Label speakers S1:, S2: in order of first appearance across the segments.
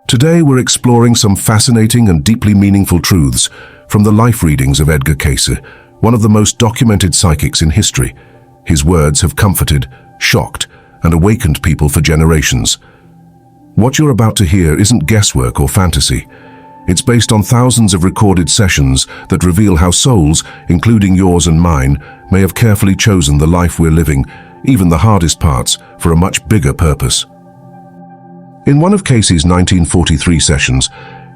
S1: Today we're exploring some fascinating and deeply meaningful truths from the life readings of Edgar Cayce, one of the most documented psychics in history. His words have comforted, shocked, and awakened people for generations. What you're about to hear isn't guesswork or fantasy. It's based on thousands of recorded sessions that reveal how souls, including yours and mine, may have carefully chosen the life we're living, even the hardest parts, for a much bigger purpose. In one of Cayce's 1943 sessions,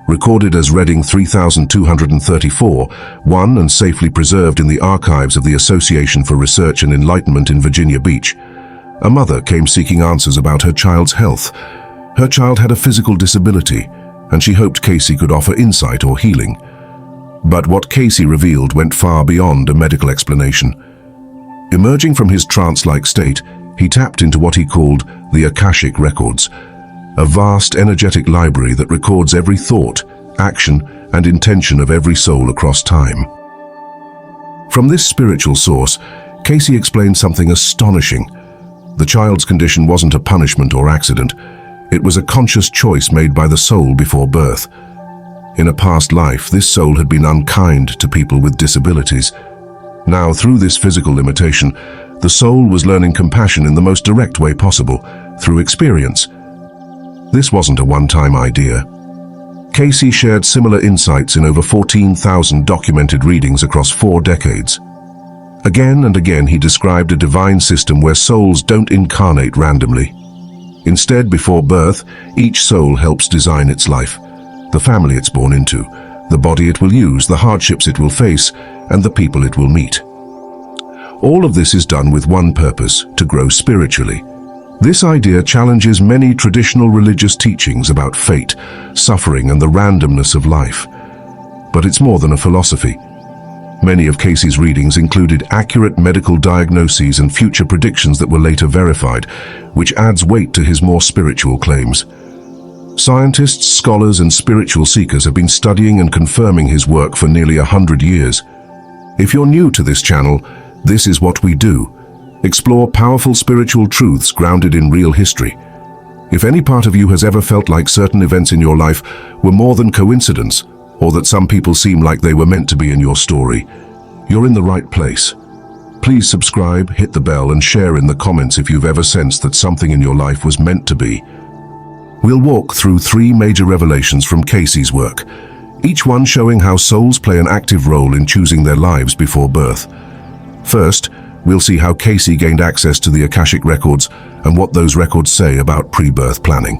S1: recorded as Reading 3234, won and safely preserved in the archives of the Association for Research and Enlightenment in Virginia Beach, a mother came seeking answers about her child's health. Her child had a physical disability, and she hoped Cayce could offer insight or healing. But what Cayce revealed went far beyond a medical explanation. Emerging from his trance-like state, he tapped into what he called the Akashic records, a vast energetic library that records every thought, action, and intention of every soul across time. From this spiritual source, Cayce explained something astonishing. The child's condition wasn't a punishment or accident. It was a conscious choice made by the soul before birth. In a past life, this soul had been unkind to people with disabilities. Now, through this physical limitation, the soul was learning compassion in the most direct way possible, through experience. This wasn't a one-time idea. Cayce shared similar insights in over 14,000 documented readings across 4 decades. Again and again, he described a divine system where souls don't incarnate randomly. Instead, before birth, each soul helps design its life, the family it's born into, the body it will use, the hardships it will face, and the people it will meet. All of this is done with one purpose: to grow spiritually. This idea challenges many traditional religious teachings about fate, suffering, and the randomness of life. But it's more than a philosophy. Many of Cayce's readings included accurate medical diagnoses and future predictions that were later verified, which adds weight to his more spiritual claims. Scientists, scholars, and spiritual seekers have been studying and confirming his work for nearly 100 years. If you're new to this channel, this is what we do: explore powerful spiritual truths grounded in real history. If any part of you has ever felt like certain events in your life were more than coincidence, or that some people seem like they were meant to be in your story, you're in the right place. Please subscribe, hit the bell, and share in the comments if you've ever sensed that something in your life was meant to be. We'll walk through 3 major revelations from Cayce's work, each one showing how souls play an active role in choosing their lives before birth. First, we'll see how Cayce gained access to the Akashic records and what those records say about pre-birth planning.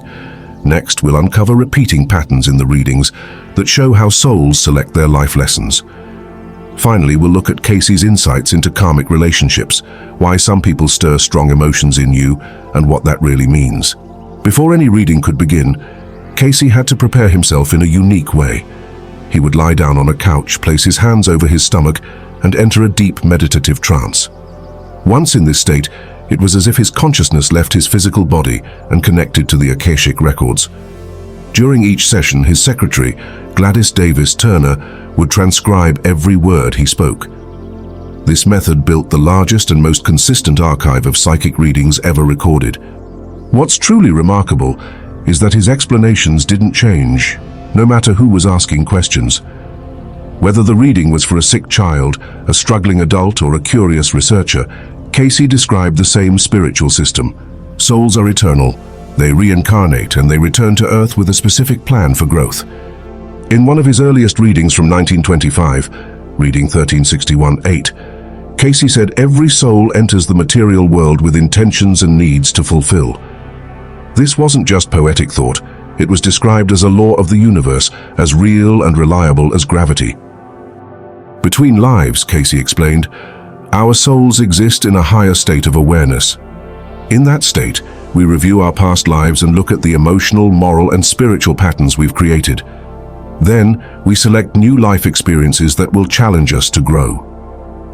S1: Next, we'll uncover repeating patterns in the readings that show how souls select their life lessons. Finally, we'll look at Cayce's insights into karmic relationships, why some people stir strong emotions in you, and what that really means. Before any reading could begin, Cayce had to prepare himself in a unique way. He would lie down on a couch, place his hands over his stomach, and enter a deep meditative trance. Once in this state, it was as if his consciousness left his physical body and connected to the Akashic records. During each session, his secretary, Gladys Davis Turner, would transcribe every word he spoke. This method built the largest and most consistent archive of psychic readings ever recorded. What's truly remarkable is that his explanations didn't change, no matter who was asking questions. Whether the reading was for a sick child, a struggling adult, or a curious researcher, Cayce described the same spiritual system. Souls are eternal. They reincarnate and they return to Earth with a specific plan for growth. In one of his earliest readings from 1925, reading 1361-8, Cayce said every soul enters the material world with intentions and needs to fulfill. This wasn't just poetic thought. It was described as a law of the universe, as real and reliable as gravity. Between lives, Cayce explained, our souls exist in a higher state of awareness. In that state, we review our past lives and look at the emotional, moral, and spiritual patterns we've created. Then, we select new life experiences that will challenge us to grow.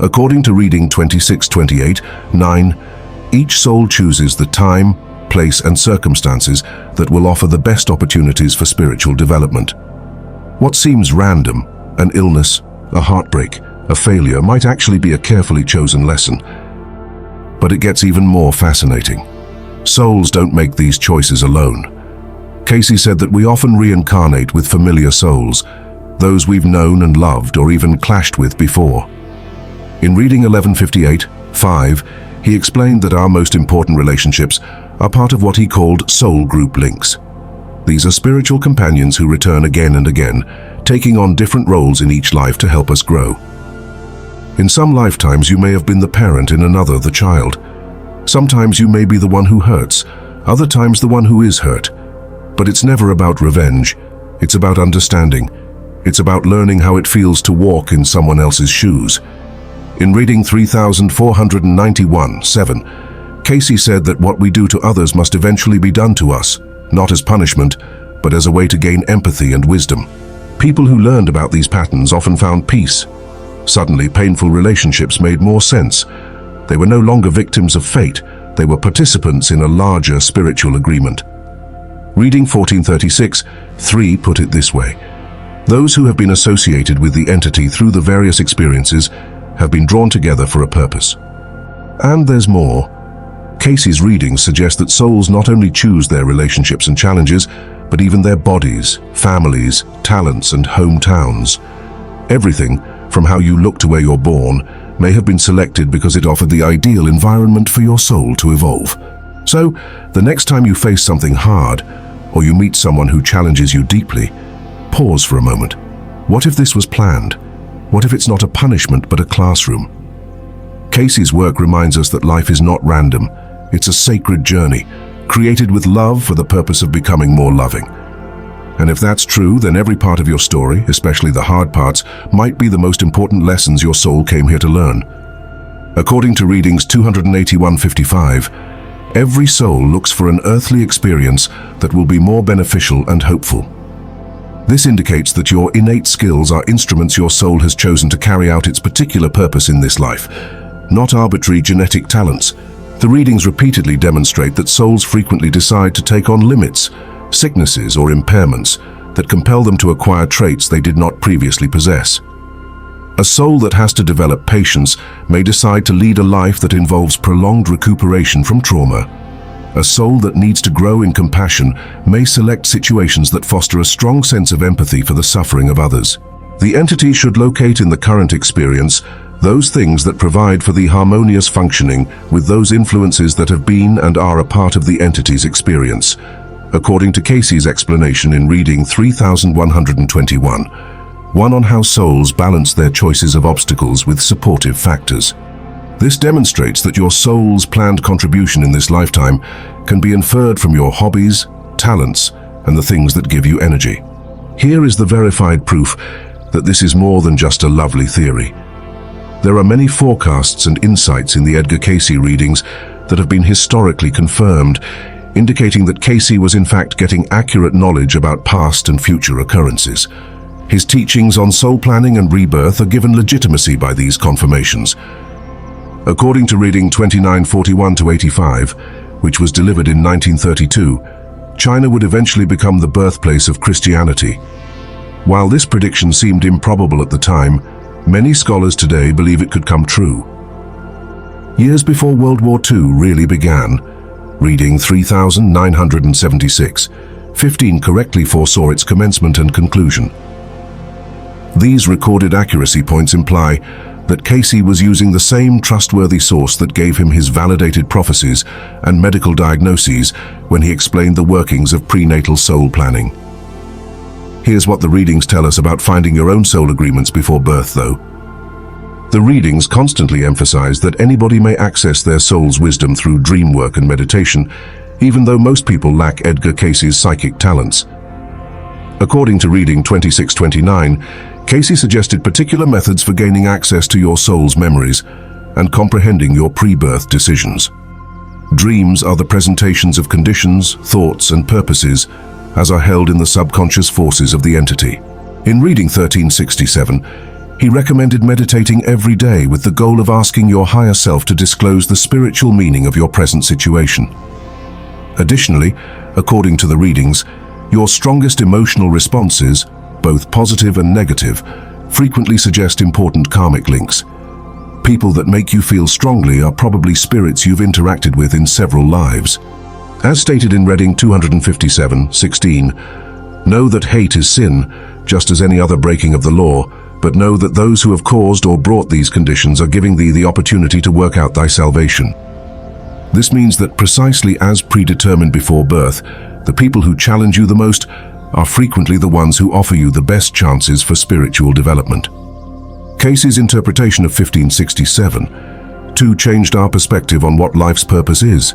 S1: According to reading 2628-9, each soul chooses the time, place, and circumstances that will offer the best opportunities for spiritual development. What seems random, an illness, a heartbreak, a failure, might actually be a carefully chosen lesson. But it gets even more fascinating. Souls don't make these choices alone. Cayce said that we often reincarnate with familiar souls, those we've known and loved or even clashed with before. In reading 1158-5, he explained that our most important relationships are part of what he called soul group links. These are spiritual companions who return again and again, taking on different roles in each life to help us grow. In some lifetimes you may have been the parent, in another the child. Sometimes you may be the one who hurts, other times the one who is hurt. But it's never about revenge. It's about understanding. It's about learning how it feels to walk in someone else's shoes. In reading 3491-7, Cayce said that what we do to others must eventually be done to us, not as punishment, but as a way to gain empathy and wisdom. People who learned about these patterns often found peace. Suddenly, painful relationships made more sense. They were no longer victims of fate. They were participants in a larger spiritual agreement. Reading 1436-3 put it this way: those who have been associated with the entity through the various experiences have been drawn together for a purpose. And there's more. Cayce's readings suggest that souls not only choose their relationships and challenges, but even their bodies, families, talents, and hometowns. Everything, from how you look to where you're born, may have been selected because it offered the ideal environment for your soul to evolve. So, the next time you face something hard, or you meet someone who challenges you deeply, pause for a moment. What if this was planned? What if it's not a punishment but a classroom? Cayce's work reminds us that life is not random. It's a sacred journey, created with love for the purpose of becoming more loving. And if that's true, then every part of your story, especially the hard parts, might be the most important lessons your soul came here to learn. According to readings 281-55, every soul looks for an earthly experience that will be more beneficial and hopeful. This indicates that your innate skills are instruments your soul has chosen to carry out its particular purpose in this life, not arbitrary genetic talents. The readings repeatedly demonstrate that souls frequently decide to take on limits, sicknesses, or impairments that compel them to acquire traits they did not previously possess. A soul that has to develop patience may decide to lead a life that involves prolonged recuperation from trauma. A soul that needs to grow in compassion may select situations that foster a strong sense of empathy for the suffering of others. The entity should locate in the current experience those things that provide for the harmonious functioning with those influences that have been and are a part of the entity's experience. According to Cayce's explanation in reading 3121, one on how souls balance their choices of obstacles with supportive factors. This demonstrates that your soul's planned contribution in this lifetime can be inferred from your hobbies, talents, and the things that give you energy. Here is the verified proof that this is more than just a lovely theory. There are many forecasts and insights in the Edgar Cayce readings that have been historically confirmed, indicating that Cayce was in fact getting accurate knowledge about past and future occurrences. His teachings on soul planning and rebirth are given legitimacy by these confirmations. According to reading 2941-85, which was delivered in 1932, China would eventually become the birthplace of Christianity. While this prediction seemed improbable at the time, many scholars today believe it could come true. Years before World War II really began, reading 3976, 15 correctly foresaw its commencement and conclusion. These recorded accuracy points imply that Cayce was using the same trustworthy source that gave him his validated prophecies and medical diagnoses when he explained the workings of prenatal soul planning. Here's what the readings tell us about finding your own soul agreements before birth, though. The readings constantly emphasize that anybody may access their soul's wisdom through dream work and meditation, even though most people lack Edgar Cayce's psychic talents. According to reading 2629, Cayce suggested particular methods for gaining access to your soul's memories and comprehending your pre-birth decisions. Dreams are the presentations of conditions, thoughts, and purposes as are held in the subconscious forces of the entity. In reading 1367, he recommended meditating every day with the goal of asking your higher self to disclose the spiritual meaning of your present situation. Additionally, according to the readings, your strongest emotional responses, both positive and negative, frequently suggest important karmic links. People that make you feel strongly are probably spirits you've interacted with in several lives. As stated in Reading 257:16, know that hate is sin, just as any other breaking of the law, but know that those who have caused or brought these conditions are giving thee the opportunity to work out thy salvation. This means that precisely as predetermined before birth, the people who challenge you the most are frequently the ones who offer you the best chances for spiritual development. Cayce's interpretation of 1567 too changed our perspective on what life's purpose is.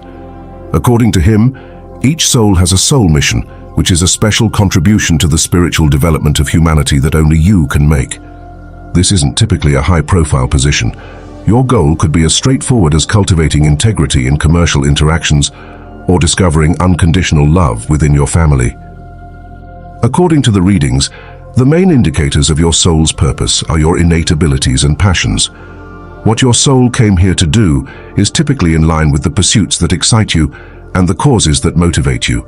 S1: According to him, each soul has a soul mission, which is a special contribution to the spiritual development of humanity that only you can make. This isn't typically a high-profile position. Your goal could be as straightforward as cultivating integrity in commercial interactions or discovering unconditional love within your family. According to the readings, the main indicators of your soul's purpose are your innate abilities and passions. What your soul came here to do is typically in line with the pursuits that excite you and the causes that motivate you.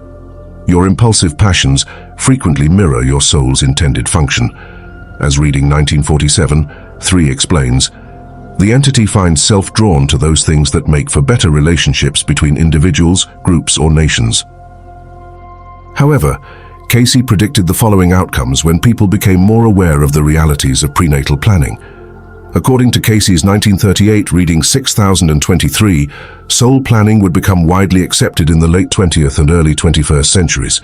S1: Your impulsive passions frequently mirror your soul's intended function. As Reading 1947:3 explains, the entity finds self-drawn to those things that make for better relationships between individuals, groups, or nations. However, Cayce predicted the following outcomes when people became more aware of the realities of prenatal planning. According to Cayce's 1938 Reading 6023, soul planning would become widely accepted in the late 20th and early 21st centuries.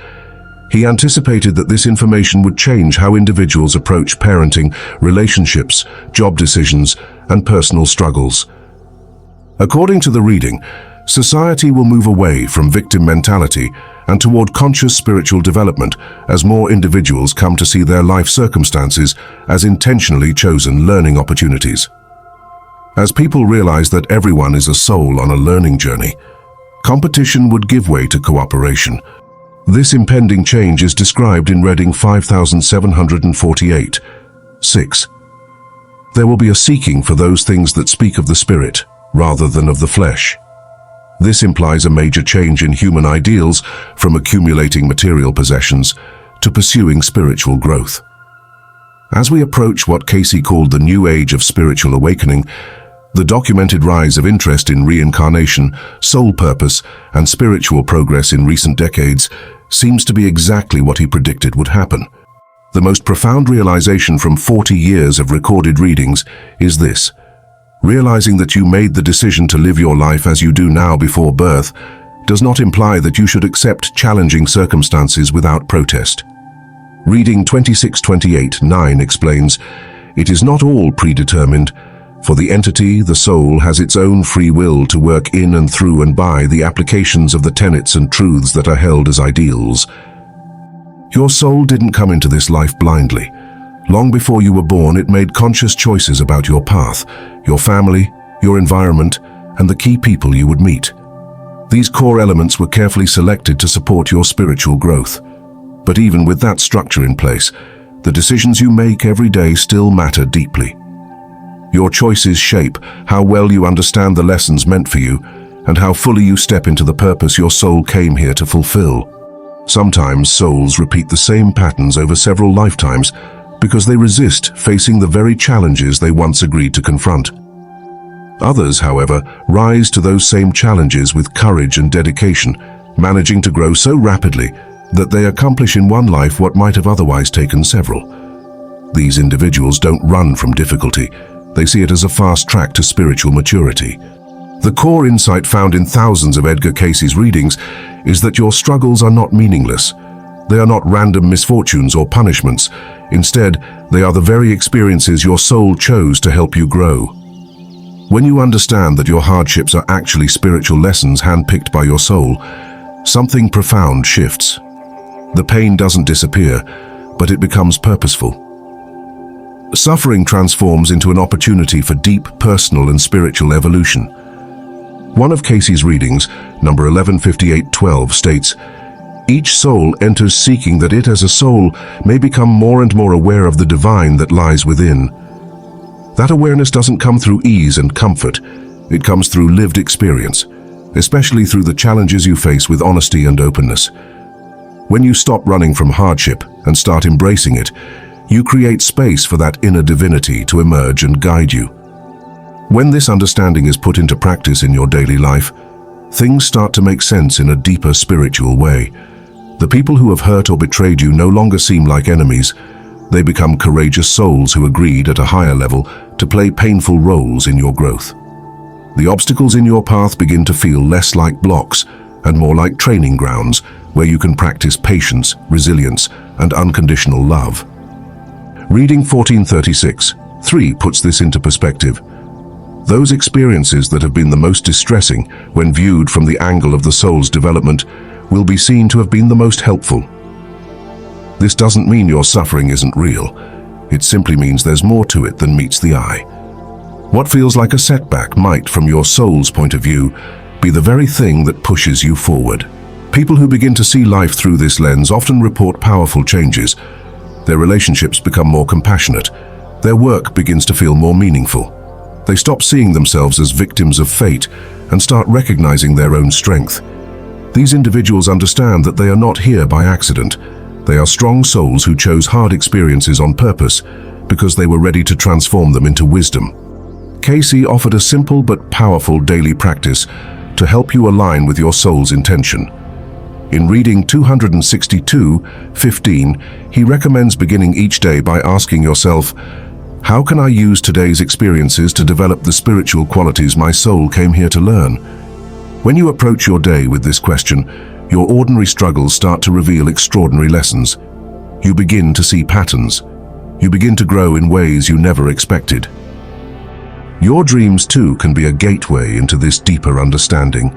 S1: He anticipated that this information would change how individuals approach parenting, relationships, job decisions, and personal struggles. According to the reading, society will move away from victim mentality and toward conscious spiritual development as more individuals come to see their life circumstances as intentionally chosen learning opportunities. As people realize that everyone is a soul on a learning journey, competition would give way to cooperation. This impending change is described in Reading 5748:6. There will be a seeking for those things that speak of the spirit rather than of the flesh. This implies a major change in human ideals from accumulating material possessions to pursuing spiritual growth. As we approach what Cayce called the new age of spiritual awakening, the documented rise of interest in reincarnation, soul purpose, and spiritual progress in recent decades seems to be exactly what he predicted would happen. The most profound realization from 40 years of recorded readings is this: realizing that you made the decision to live your life as you do now before birth does not imply that you should accept challenging circumstances without protest. Reading 2628:9 explains, "It is not all predetermined, for the entity, the soul, has its own free will to work in and through and by the applications of the tenets and truths that are held as ideals." Your soul didn't come into this life blindly. Long before you were born, it made conscious choices about your path, your family, your environment, and the key people you would meet. These core elements were carefully selected to support your spiritual growth. But even with that structure in place, the decisions you make every day still matter deeply. Your choices shape how well you understand the lessons meant for you and how fully you step into the purpose your soul came here to fulfill. Sometimes souls repeat the same patterns over several lifetimes because they resist facing the very challenges they once agreed to confront. Others, however, rise to those same challenges with courage and dedication, managing to grow so rapidly that they accomplish in one life what might have otherwise taken several. These individuals don't run from difficulty. They see it as a fast track to spiritual maturity. The core insight found in thousands of Edgar Cayce's readings is that your struggles are not meaningless. They are not random misfortunes or punishments. Instead, they are the very experiences your soul chose to help you grow. When you understand that your hardships are actually spiritual lessons handpicked by your soul, something profound shifts. The pain doesn't disappear, but it becomes purposeful. Suffering transforms into an opportunity for deep personal and spiritual evolution. One of Cayce's readings, number 115812, states, "Each soul enters seeking that it as a soul may become more and more aware of the divine that lies within." That awareness doesn't come through ease and comfort. It comes through lived experience, especially through the challenges you face with honesty and openness. When you stop running from hardship and start embracing it, you create space for that inner divinity to emerge and guide you. When this understanding is put into practice in your daily life, things start to make sense in a deeper spiritual way. The people who have hurt or betrayed you no longer seem like enemies. They become courageous souls who agreed at a higher level to play painful roles in your growth. The obstacles in your path begin to feel less like blocks and more like training grounds where you can practice patience, resilience, and unconditional love. Reading 1436:3 puts this into perspective. Those experiences that have been the most distressing when viewed from the angle of the soul's development will be seen to have been the most helpful. This doesn't mean your suffering isn't real. It simply means there's more to it than meets the eye. What feels like a setback might, from your soul's point of view, be the very thing that pushes you forward. People who begin to see life through this lens often report powerful changes. Their relationships become more compassionate. Their work begins to feel more meaningful. They stop seeing themselves as victims of fate and start recognizing their own strength. These individuals understand that they are not here by accident. They are strong souls who chose hard experiences on purpose because they were ready to transform them into wisdom. Cayce offered a simple but powerful daily practice to help you align with your soul's intention. In reading 262:15, he recommends beginning each day by asking yourself, how can I use today's experiences to develop the spiritual qualities my soul came here to learn? When you approach your day with this question, your ordinary struggles start to reveal extraordinary lessons. You begin to see patterns. You begin to grow in ways you never expected. Your dreams too can be a gateway into this deeper understanding.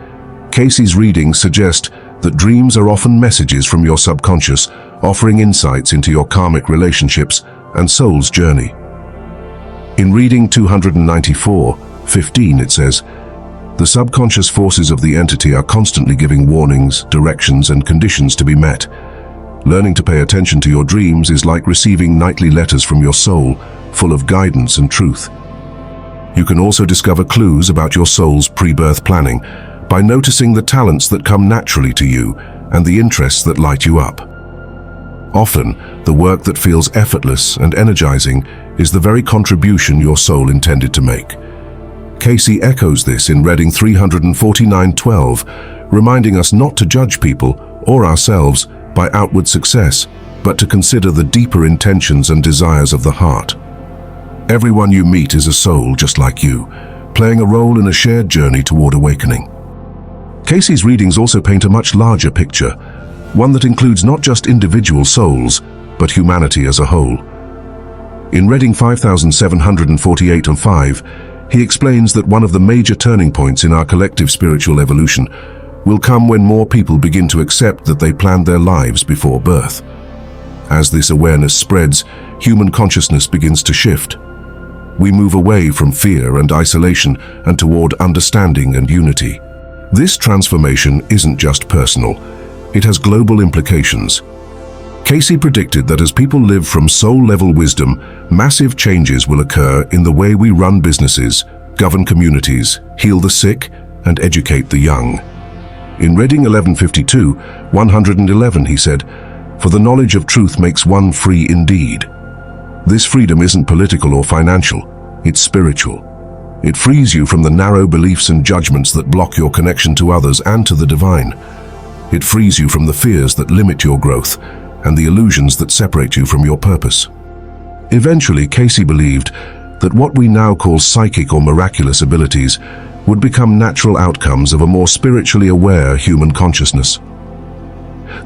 S1: Cayce's readings suggest that dreams are often messages from your subconscious, offering insights into your karmic relationships and soul's journey. In reading 294:15, it says, the subconscious forces of the entity are constantly giving warnings, directions, and conditions to be met. Learning to pay attention to your dreams is like receiving nightly letters from your soul, full of guidance and truth. You can also discover clues about your soul's pre-birth planning by noticing the talents that come naturally to you and the interests that light you up. Often, the work that feels effortless and energizing is the very contribution your soul intended to make. Cayce echoes this in reading 349:12, reminding us not to judge people or ourselves by outward success, but to consider the deeper intentions and desires of the heart. Everyone you meet is a soul just like you, playing a role in a shared journey toward awakening. Cayce's readings also paint a much larger picture, one that includes not just individual souls, but humanity as a whole. In reading 5748:5, he explains that one of the major turning points in our collective spiritual evolution will come when more people begin to accept that they planned their lives before birth. As this awareness spreads, human consciousness begins to shift. We move away from fear and isolation and toward understanding and unity. This transformation isn't just personal, it has global implications. Cayce predicted that as people live from soul-level wisdom, massive changes will occur in the way we run businesses, govern communities, heal the sick, and educate the young. In reading 1152:111, he said, "For the knowledge of truth makes one free indeed." This freedom isn't political or financial, it's spiritual. It frees you from the narrow beliefs and judgments that block your connection to others and to the divine. It frees you from the fears that limit your growth and the illusions that separate you from your purpose. Eventually, Cayce believed that what we now call psychic or miraculous abilities would become natural outcomes of a more spiritually aware human consciousness.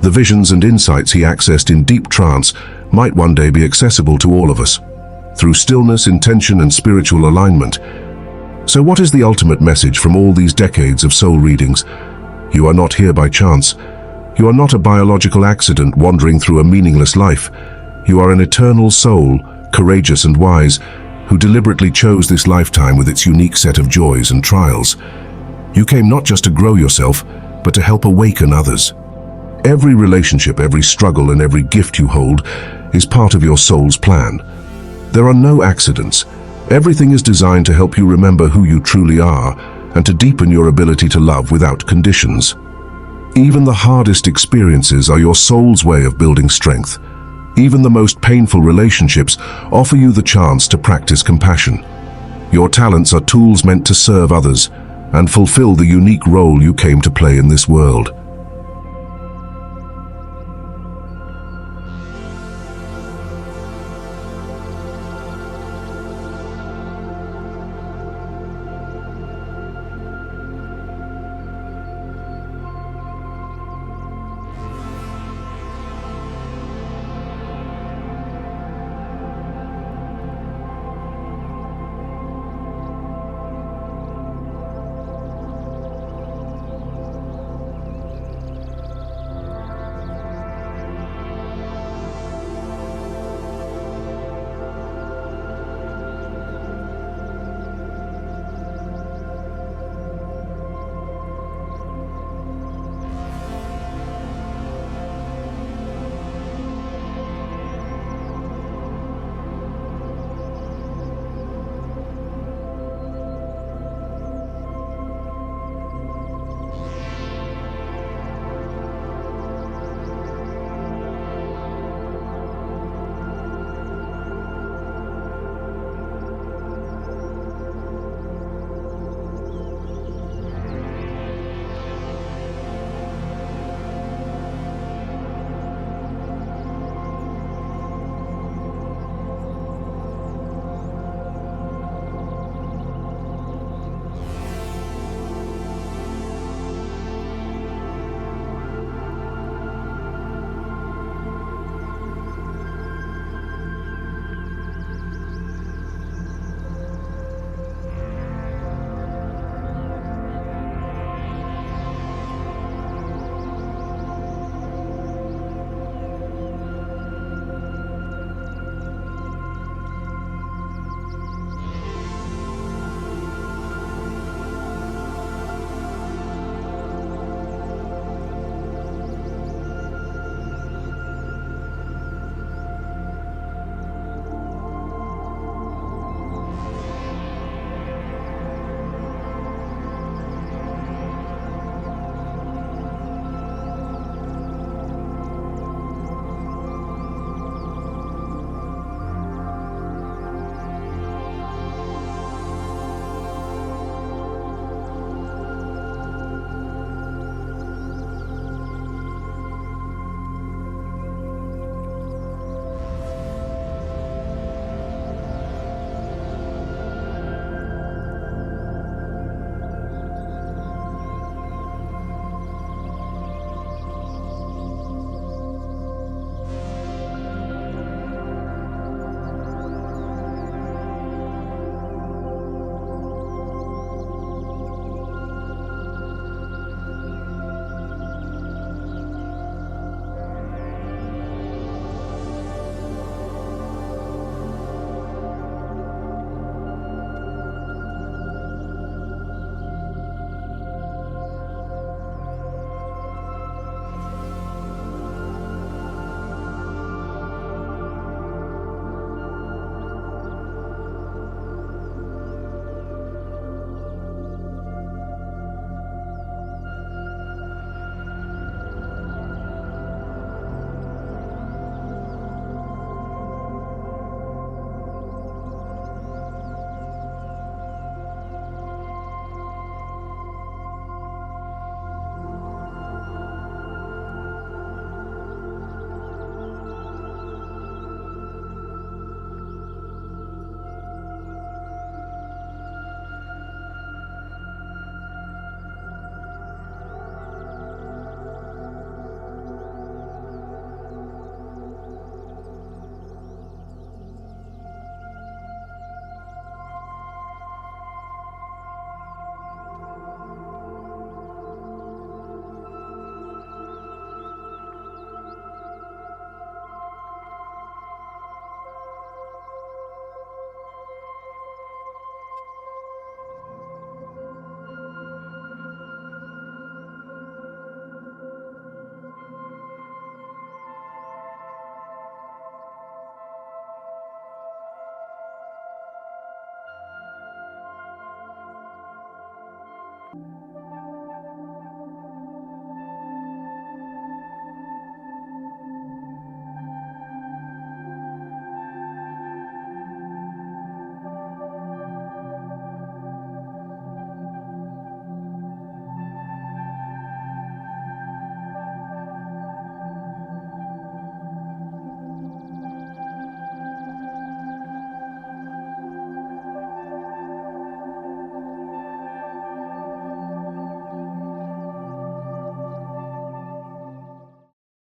S1: The visions and insights he accessed in deep trance might one day be accessible to all of us, through stillness, intention, and spiritual alignment. So what is the ultimate message from all these decades of soul readings? You are not here by chance. You are not a biological accident wandering through a meaningless life. You are an eternal soul, courageous and wise, who deliberately chose this lifetime with its unique set of joys and trials. You came not just to grow yourself, but to help awaken others. Every relationship, every struggle, and every gift you hold is part of your soul's plan. There are no accidents. Everything is designed to help you remember who you truly are and to deepen your ability to love without conditions. Even the hardest experiences are your soul's way of building strength. Even the most painful relationships offer you the chance to practice compassion. Your talents are tools meant to serve others, and fulfill the unique role you came to play in this world.